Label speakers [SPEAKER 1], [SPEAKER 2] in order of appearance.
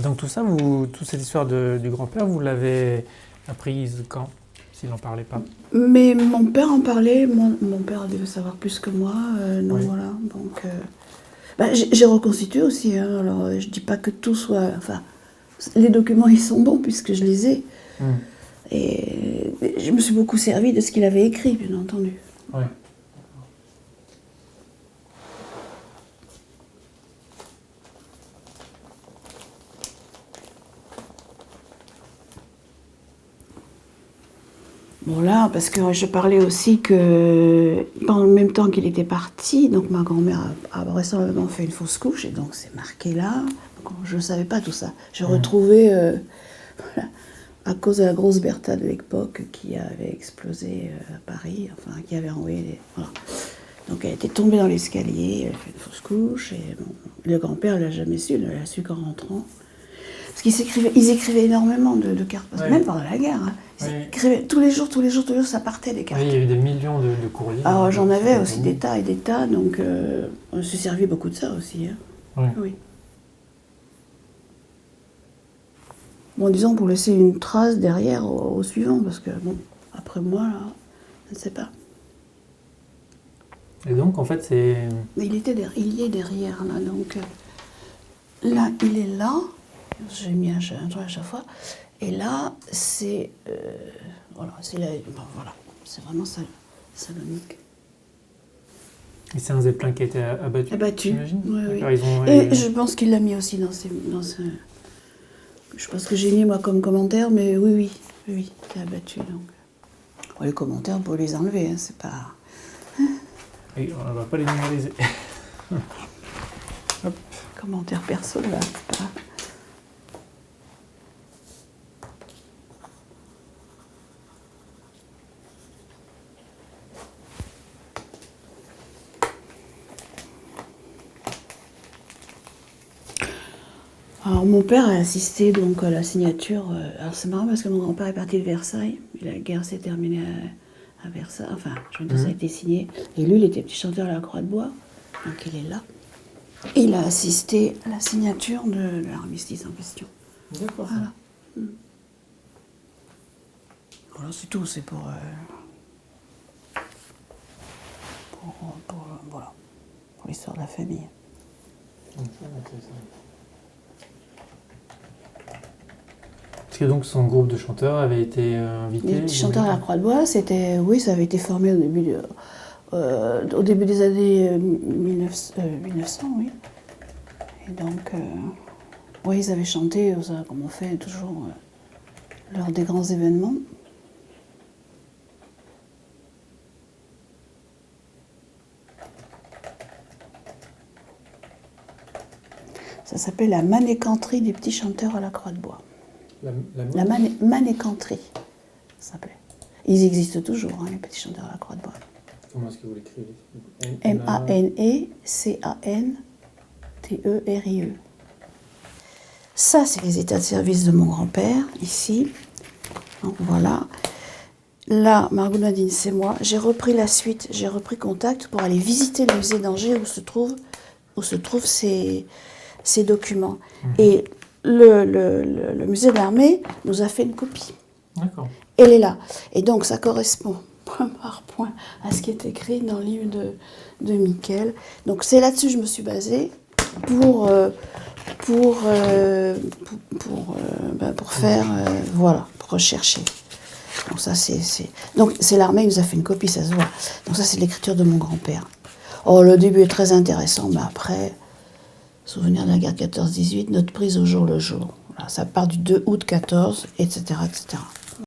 [SPEAKER 1] Donc tout ça, toute cette histoire du grand-père, vous l'avez apprise quand, s'il n'en parlait pas?
[SPEAKER 2] Mais mon père en parlait, mon père devait savoir plus que moi, donc
[SPEAKER 1] Oui.
[SPEAKER 2] voilà. Donc, j'ai reconstitué aussi, hein, alors je dis pas que tout soit... Enfin, les documents, ils sont bons puisque je les ai. Et je me suis beaucoup servi de ce qu'il avait écrit, bien entendu.
[SPEAKER 1] Ouais.
[SPEAKER 2] Bon là, parce que je parlais aussi que pendant le même temps qu'il était parti, donc ma grand-mère a vraisemblablement fait une fausse couche, et donc c'est marqué là. Donc, je ne savais pas tout ça. J'ai retrouvé, voilà, à cause de la grosse Bertha de l'époque qui avait explosé à Paris, enfin qui avait envoyé des... Voilà. Donc elle était tombée dans l'escalier, elle a fait une fausse couche, et bon, le grand-père ne l'a jamais su, il l'a su qu'en rentrant. Parce ils écrivaient énormément de cartes,
[SPEAKER 1] Ouais.
[SPEAKER 2] même pendant la guerre. Hein. Ils écrivaient tous les jours, ça partait des cartes.
[SPEAKER 1] Oui, il y a eu des millions de courriers.
[SPEAKER 2] Alors j'en avais aussi des tas et des tas, donc on s'est servi beaucoup de ça aussi. Hein.
[SPEAKER 1] Ouais.
[SPEAKER 2] Oui. Bon, disons pour laisser une trace derrière au suivant, parce que bon, après moi, là, je ne sais pas.
[SPEAKER 1] Et donc, en fait, c'est...
[SPEAKER 2] Mais il y est derrière, là, donc là, il est là. J'ai mis un truc à chaque fois. Et là, c'est... voilà, c'est voilà, c'est vraiment Salonique.
[SPEAKER 1] Et c'est un zeppelin qui a été abattu,
[SPEAKER 2] Abattu,
[SPEAKER 1] j'imagine.
[SPEAKER 2] oui.
[SPEAKER 1] Ils ont...
[SPEAKER 2] Et je pense qu'il l'a mis aussi dans ce... Je pense que j'ai mis, moi, comme commentaire, mais oui, il est abattu, donc... Bon, les commentaires, on peut les enlever, hein, c'est pas...
[SPEAKER 1] Et on ne va pas les numériser. Hop.
[SPEAKER 2] Commentaire perso, là, c'est pas... Alors mon père a assisté donc à la signature. Alors c'est marrant parce que mon grand-père est parti de Versailles. Et la guerre s'est terminée à Versailles. Enfin, je veux dire, ça a été signé. Et lui, il était petit chanteur à la Croix de Bois. Donc il est là. Et il a assisté à la signature de l'armistice en question.
[SPEAKER 1] D'accord.
[SPEAKER 2] Voilà. Voilà, c'est tout. C'est pour voilà, pour l'histoire de la famille.
[SPEAKER 1] Parce que donc son groupe de chanteurs avait été invité.
[SPEAKER 2] Les petits chanteurs à la Croix de Bois, c'était, oui, ça avait été formé au début des années 1900, oui. Et donc, oui, ils avaient chanté, comme on fait toujours lors des grands événements. Ça s'appelle la manécanterie des petits chanteurs à la Croix de Bois. La manécanterie, ça s'appelait. Ils existent toujours, hein, les petits chanteurs à la Croix de Bois.
[SPEAKER 1] Comment est-ce que vous l'écrivez?
[SPEAKER 2] Manécanterie. Ça, c'est les états de service de mon grand-père, ici. Donc voilà. Là, Margot Nadine, c'est moi. J'ai repris la suite, j'ai repris contact pour aller visiter le musée d'Angers où se trouvent ces documents. Et le musée de l'armée nous a fait une copie.
[SPEAKER 1] D'accord.
[SPEAKER 2] Elle est là. Et donc, ça correspond point par point à ce qui est écrit dans le livre de Miquel. Donc, c'est là-dessus que je me suis basée pour faire, voilà, pour rechercher. Donc, ça, donc, c'est l'armée qui nous a fait une copie, ça se voit. Donc, ça, c'est l'écriture de mon grand-père. Oh, le début est très intéressant, mais après... Souvenir de la guerre 14-18, notre prise au jour le jour. Voilà, ça part du 2 août 14, etc., etc.